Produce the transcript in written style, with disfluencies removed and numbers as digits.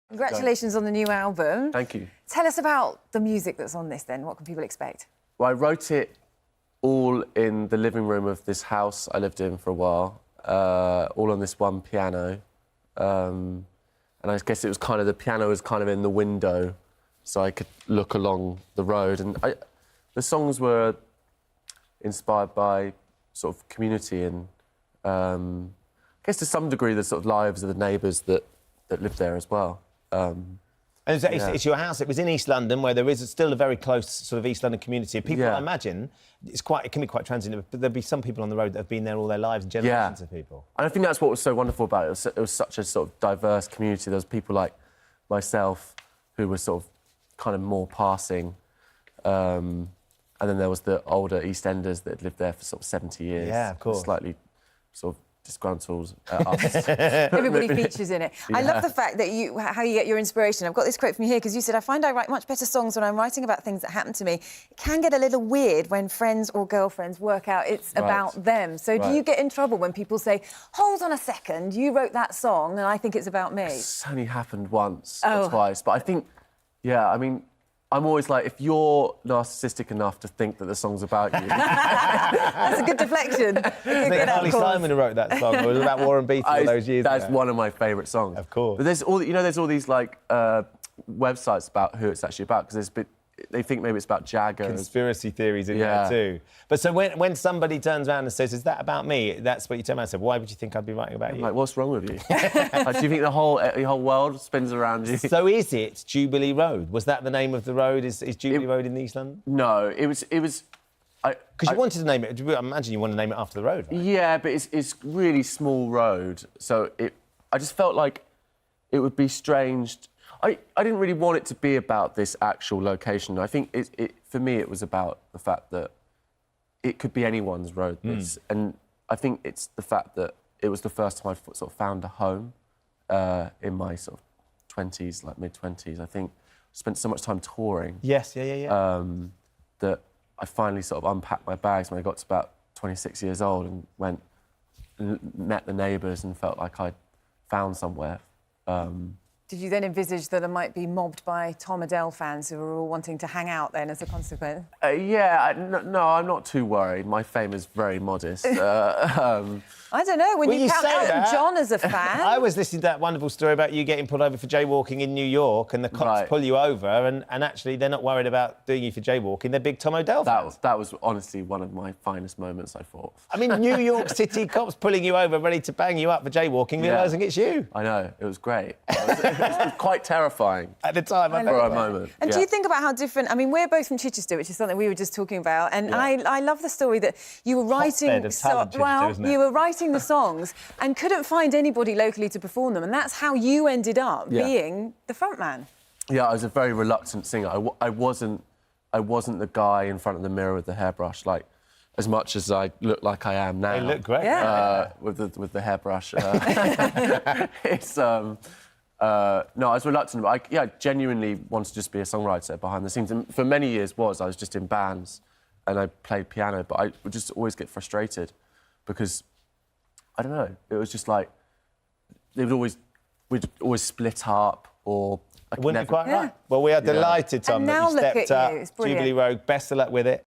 Congratulations on the new album. Thank you. Tell us about the music that's on this, then. What can people expect? Well, I wrote it all in the living room of this house I lived in for a while, all on this one piano. And I guess it was kind of, the piano was kind of in the window, so I could look along the road. And the songs were inspired by sort of community and, I guess to some degree, the sort of lives of the neighbours that lived there as well. And it's your house. It was in East London, where there is still a very close sort of East London community. People, I imagine, it can be quite transient, but there'll be some people on the road that have been there all their lives, and generations of people. And I think that's what was so wonderful about it. It was such a sort of diverse community. There was people like myself who were sort of kind of more passing, and then there was the older East Enders that had lived there for sort of 70 years. Yeah, of course. Slightly sort of disgruntled us. Everybody features in it. I love the fact that how you get your inspiration. I've got this quote from you here, because you said, I find I write much better songs when I'm writing about things that happen to me. It can get a little weird when friends or girlfriends work out it's about them. So do you get in trouble when people say, hold on a second, you wrote that song and I think it's about me? It's only happened once or twice, but I think, I mean, I'm always like, if you're narcissistic enough to think that the song's about you... That's a good deflection. I think Harley Simon who wrote that song. It was about Warren Beatty all those years That's ago. one of my favourite songs. Of course. But there's all these, like, websites about who it's actually about, because they think maybe it's about Jagger. Conspiracy theories in there too. But so when somebody turns around and says, is that about me? That's what you turn around and say, why would you think I'd be writing about you? Like, what's wrong with you? Like, do you think the whole world spins around you? So is it Jubilee Road? Was that the name of the road? Is Jubilee Road in East London? No, it was... Because you wanted to name it... I imagine you want to name it after the road, right? Yeah, but it's really small road, so I just felt like it would be strange... I didn't really want it to be about this actual location. I think for me it was about the fact that it could be anyone's road. And I think it's the fact that it was the first time I sort of found a home in my sort of 20s, like mid-20s. I think I spent so much time touring. Yes, that I finally sort of unpacked my bags when I got to about 26 years old and went and met the neighbours and felt like I'd found somewhere. Did you then envisage that I might be mobbed by Tom Odell fans who are all wanting to hang out then as a consequence? No, I'm not too worried. My fame is very modest. I don't know, when you count Elton John as a fan... I was listening to that wonderful story about you getting pulled over for jaywalking in New York, and the cops pull you over, and actually they're not worried about doing you for jaywalking, they're big Tom Odell fans. That was honestly one of my finest moments, I thought. I mean, New York City cops pulling you over, ready to bang you up for jaywalking, realising it's you. I know, it was great. It was quite terrifying. At the time, for a moment. And do you think about how different... I mean, we're both from Chichester, which is something we were just talking about, and I love the story that you were writing... you were writing the songs and couldn't find anybody locally to perform them, and that's how you ended up being the frontman. Yeah, I was a very reluctant singer. I wasn't the guy in front of the mirror with the hairbrush, like, as much as I look like I am now. You look great. With the hairbrush. No, I was reluctant, but I genuinely wanted to just be a songwriter behind the scenes. And for many years I was just in bands and I played piano, but I would just always get frustrated because, I don't know, it was just like, we'd always split up or... Wouldn't be quite right. Well, we are delighted, Tom, that you stepped up. Jubilee Road, best of luck with it.